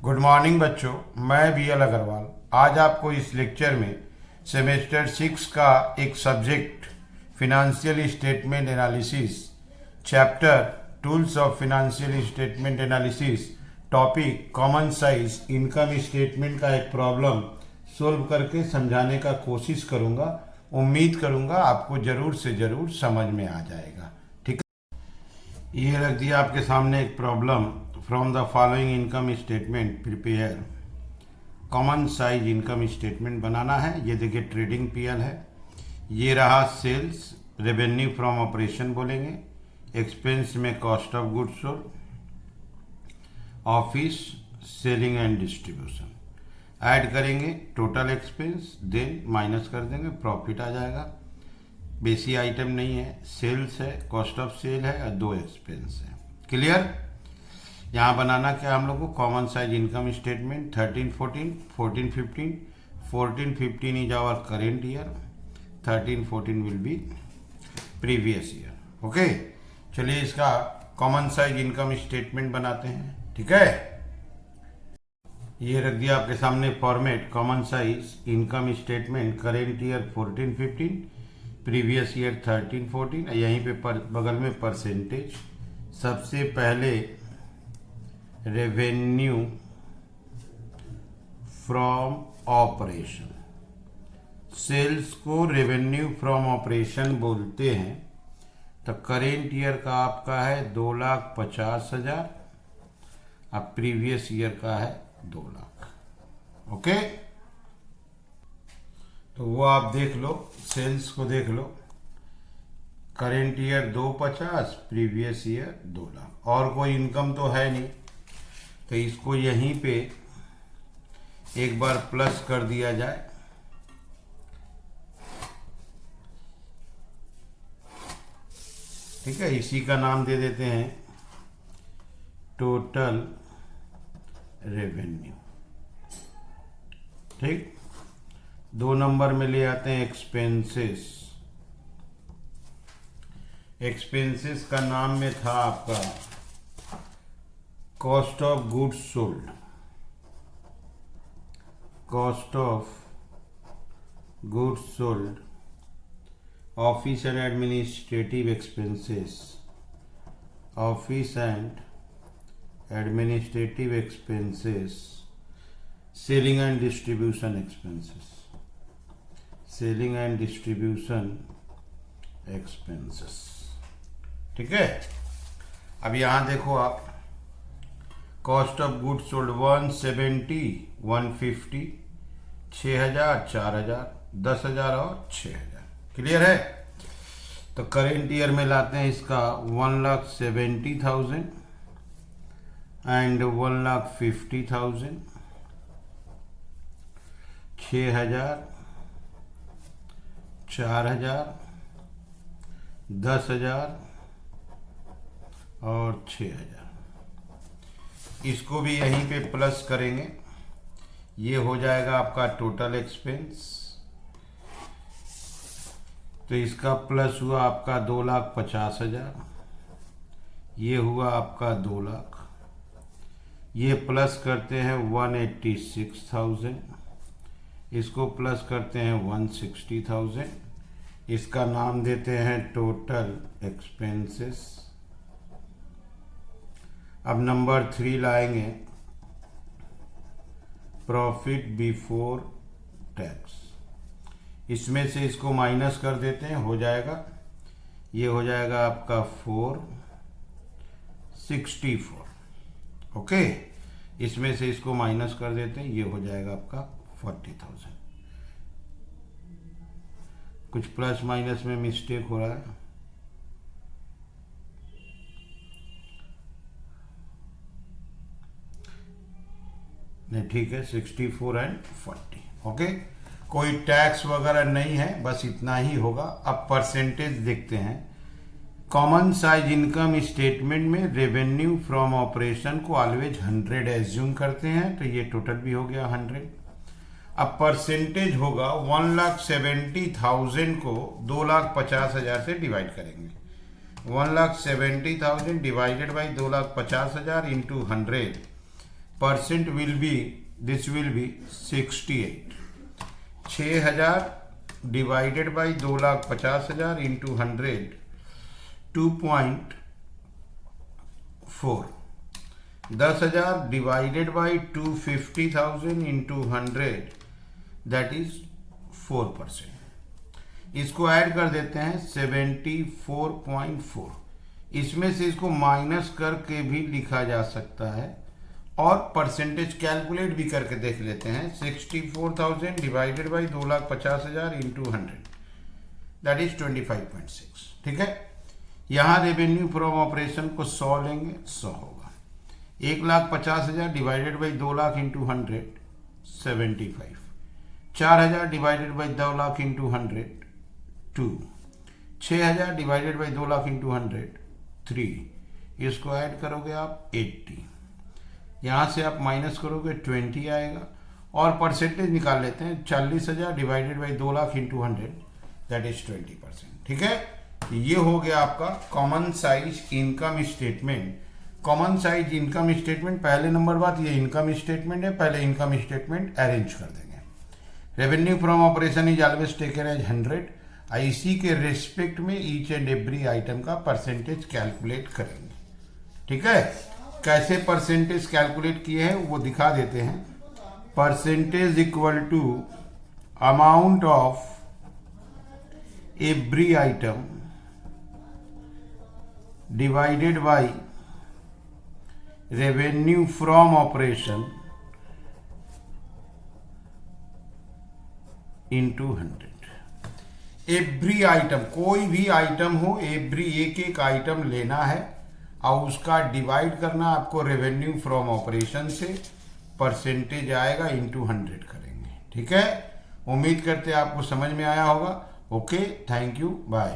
Good morning बच्चों, मैं BL Agarwal आज आपको इस लेक्चर में सेमेस्टर 6 का एक subject financial statement analysis chapter tools of financial statement analysis topic common size income statement का एक प्रॉब्लम सोल्व करके समझाने का कोशिश करूंगा। उम्मीद करूंगा आपको जरूर से जरूर समझ में आ जाएगा। ठीक है, ये रख दिया आपके सामने एक problem. From the following income statement prepare common size income statement बनाना है। ये देखिए ट्रेडिंग पीएल है, ये रहा सेल्स, रेवेन्यू फ्रॉम ऑपरेशन बोलेंगे, एक्सपेंस में cost of goods sold, office selling and distribution, add करेंगे टोटल एक्सपेंस, देन माइनस कर देंगे, प्रॉफिट आ जाएगा। बेसी आइटम नहीं है, सेल्स है, कॉस्ट ऑफ सेल है और दो एक्सपेंस है। क्लियर? यहाँ बनाना क्या हम लोग को common size income statement 13-14, 14-15, 14-15 is our current year, 13-14 will be previous year. Okay, चलिए इसका कॉमन साइज इनकम स्टेटमेंट बनाते हैं। ठीक है, ये रख दिया आपके सामने format common size income statement current year 14-15, previous year 13-14, यहीं पे बगल में परसेंटेज। सबसे पहले रेवेन्यू फ्रॉम ऑपरेशन, सेल्स को रेवेन्यू फ्रॉम ऑपरेशन बोलते हैं। तो करेंट ईयर का आपका है 2,50,000, अब प्रीवियस ईयर का है 2 लाख। ओके, तो वो आप देख लो, सेल्स को देख लो, current year 250, previous year 2 lakh. और कोई इनकम तो है नहीं, तो इसको यहीं पे एक बार प्लस कर दिया जाए। ठीक है, इसी का नाम दे देते हैं टोटल रेवेन्यू। ठीक, 2 नंबर में ले आते हैं एक्सपेंसेस। एक्सपेंसेस का नाम में था आपका cost of goods sold, cost of goods sold, office and administrative expenses, office and administrative expenses, selling and distribution expenses, selling and distribution expenses. ठीक है, अब यहां देखो आप, कॉस्ट ऑफ गुड्स सोल्ड 170, 150, 6,000, 4,000, 10,000 और 6,000। क्लियर है? तो करेंट ईयर में लाते हैं इसका 1,70,000 एंड 1,50,000, 6,000, 4,000, 10,000 और 6,000। इसको भी यहीं पे प्लस करेंगे, ये हो जाएगा आपका टोटल एक्सपेंस। तो इसका प्लस हुआ आपका 2,50,000, ये हुआ आपका 2 लाख। ये प्लस करते हैं 186,000, इसको प्लस करते हैं 160,000। इसका नाम देते हैं टोटल एक्सपेंसेस। अब नंबर 3 लाएंगे प्रॉफिट बिफोर टैक्स। इसमें से इसको माइनस कर देते हैं, हो जाएगा, ये हो जाएगा आपका 464। ओके, इसमें से इसको माइनस कर देते हैं, ये हो जाएगा आपका 40,000। कुछ प्लस माइनस में मिस्टेक हो रहा है, नहीं ठीक है, 64 एंड 40। ओके, कोई टैक्स वगैरह नहीं है, बस इतना ही होगा। अब परसेंटेज देखते हैं। कॉमन साइज इनकम स्टेटमेंट में रेवेन्यू फ्रॉम ऑपरेशन को ऑलवेज 100 एज्यूम करते हैं, तो ये टोटल भी हो गया 100। अब परसेंटेज होगा 1,70,000 को 2,50,000 से डिवाइड करेंगे। 1,70,000 divided by 2,50,000 into 100, percent will be, this will be 68। 6,000 divided by 2,50,000 into 100, 2.4। 10,000 divided by 250,000 into 100, that is 4%। इसको ऐड कर देते हैं 74.4। इसमें से इसको माइनस करके भी लिखा जा सकता है और परसेंटेज कैलकुलेट भी करके देख लेते हैं। 64,000 divided by 2,50,000 into 100, that is 25.6। ठीक है, यहां रेवेन्यू फ्रॉम ऑपरेशन को 100 लेंगे, 100 होगा। 1,50,000 divided by 2 lakh into 100, 75। 4,000 divided by 2 lakh into 100, 2। 6,000 divided by 2 lakh into 100, 3। इसको ऐड करोगे आप 80, यहां से आप माइनस करोगे 20 आएगा और परसेंटेज निकाल लेते हैं। 40,000 divided by 2 lakh into 100, that is 20%। ठीक है, ये हो गया आपका common size income statement. Common size income statement, पहले नंबर बात ये इनकम स्टेटमेंट है, पहले इनकम स्टेटमेंट अरेंज कर देंगे। Revenue from operation is always taken as 100। इसी के रेस्पेक्ट में ईच एंड एवरी आइटम का परसेंटेज कैलकुलेट करेंगे। ठीक है, कैसे परसेंटेज कैलकुलेट किए हैं वो दिखा देते हैं। Percentage equal to amount of every item divided by revenue from operation into 100। Every item, कोई भी आइटम हो, एवरी एक आइटम लेना है और उसका डिवाइड करना आपको रेवेन्यू फ्रॉम ऑपरेशन से, परसेंटेज आएगा इंटू 100 करेंगे। ठीक है, उम्मीद करते हैं आपको समझ में आया होगा। Okay, thank you, bye.